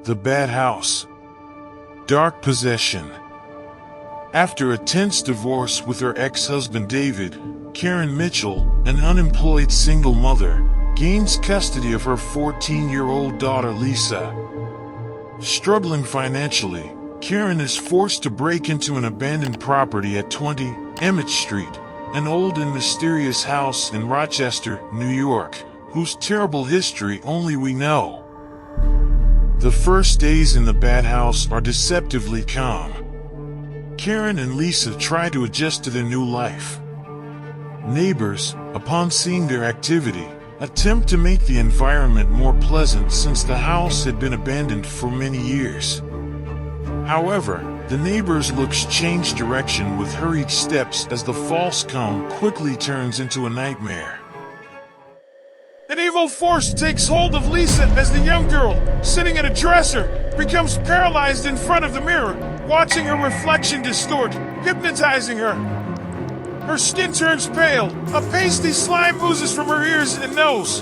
The Bad House. Dark Possession. After a tense divorce with her ex-husband David, Karen Mitchell, an unemployed single mother, gains custody of her 14-year-old daughter Lisa. Struggling financially, Karen is forced to break into an abandoned property at 20 Emmett Street, an old and mysterious house in Rochester, New York, whose terrible history only we know. The first days in the Bad House are deceptively calm. Karen and Lisa try to adjust to their new life. Neighbors, upon seeing their activity, attempt to make the environment more pleasant since the house had been abandoned for many years. However, the neighbors' looks change direction with hurried steps as the false calm quickly turns into a nightmare. An evil force takes hold of Lisa as the young girl, sitting at a dresser, becomes paralyzed in front of the mirror, watching her reflection distort, hypnotizing her. Her skin turns pale, a pasty slime oozes from her ears and nose.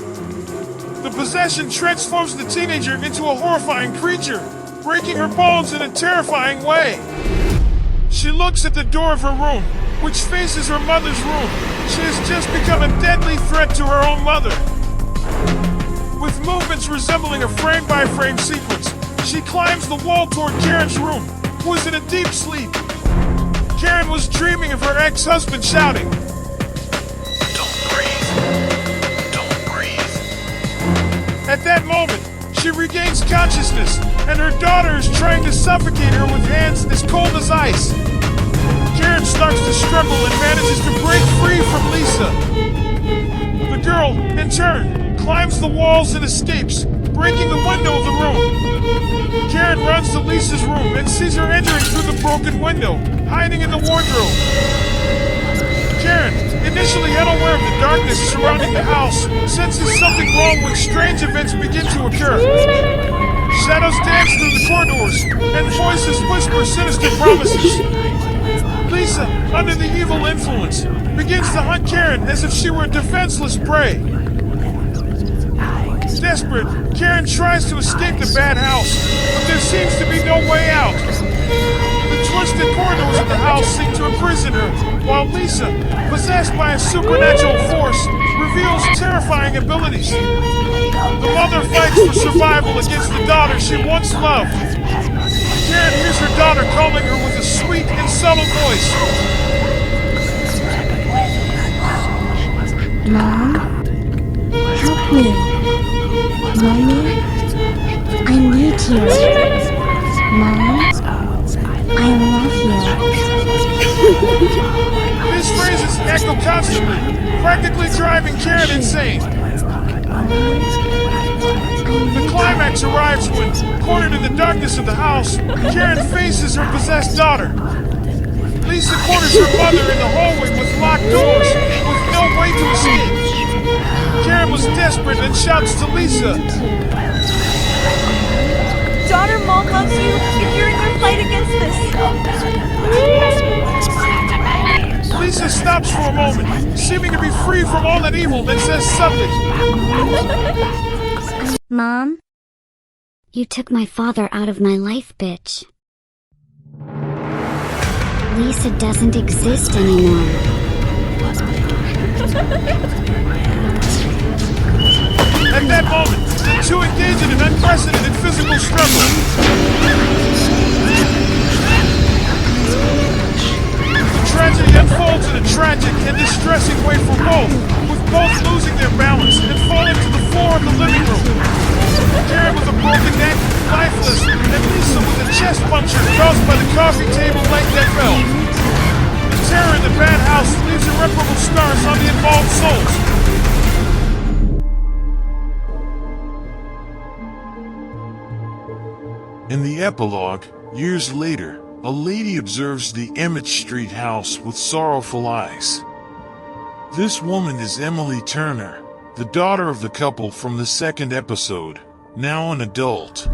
The possession transforms the teenager into a horrifying creature, breaking her bones in a terrifying way. She looks at the door of her room, which faces her mother's room. She has just become a deadly threat to her own mother. With movements resembling a frame-by-frame sequence, she climbs the wall toward Karen's room, who is in a deep sleep. Karen was dreaming of her ex-husband shouting, "Don't breathe. Don't breathe." At that moment, she regains consciousness, and her daughter is trying to suffocate her with hands as cold as ice. Karen starts to struggle and manages to break free from Lisa. The girl, in turn, climbs the walls and escapes, breaking the window of the room. Karen runs to Lisa's room and sees her entering through the broken window, hiding in the wardrobe. Karen, initially unaware of the darkness surrounding the house, senses something wrong when strange events begin to occur. Shadows dance through the corridors, and voices whisper sinister promises. Lisa, under the evil influence, begins to hunt Karen as if she were a defenseless prey. Desperate, Karen tries to escape the Bad House, but there seems to be no way out. The twisted corridors of the house seem to imprison her, while Lisa, possessed by a supernatural force, reveals terrifying abilities. The mother fights for survival against the daughter she once loved. Karen hears her daughter calling her with a sweet and subtle voice. Mom? Help me. Mommy? I need you. Mom? I love you. These phrases echo constantly, practically driving Karen insane. The climax arrives when, cornered in the darkness of the house, Karen faces her possessed daughter. Lisa corners her mother in the hallway with locked doors, with no way to escape. Karen was desperate and shouts to Lisa, "Daughter, Mom loves you, and you're in your fight against this." Lisa stops for a moment, seeming to be free from all that evil, then says suddenly, Mom? You took my father out of my life, bitch. Lisa doesn't exist anymore. At that moment, the two engage in an unprecedented physical struggle. The tragedy unfolds in a tragic and distressing way for both, with both losing their balance and falling to the floor of the living room. Karen with a broken neck, lifeless, and Lisa with a chest puncture caused by the coffee table like that fell. The terror in the Bad House leaves irreparable scars on the involved souls. In the epilogue, years later, a lady observes the Emmett Street house with sorrowful eyes. This woman is Emily Turner, the daughter of the couple from the second episode, now an adult.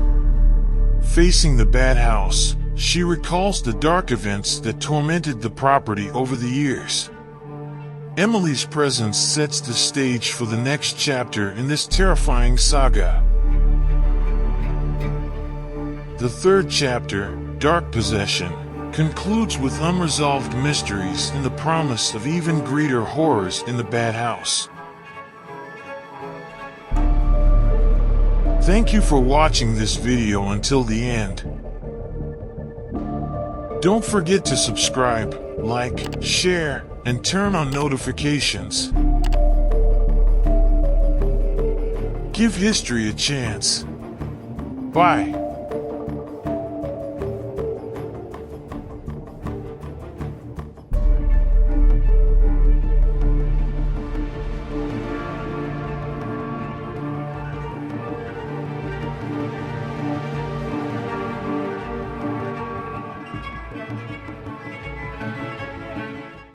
Facing the Bad House, she recalls the dark events that tormented the property over the years. Emily's presence sets the stage for the next chapter in this terrifying saga. The third chapter, Dark Possession, concludes with unresolved mysteries and the promise of even greater horrors in the bad house. Thank you for watching this video until the end. Don't forget to subscribe, like, share, and turn on notifications. Give history a chance. Bye.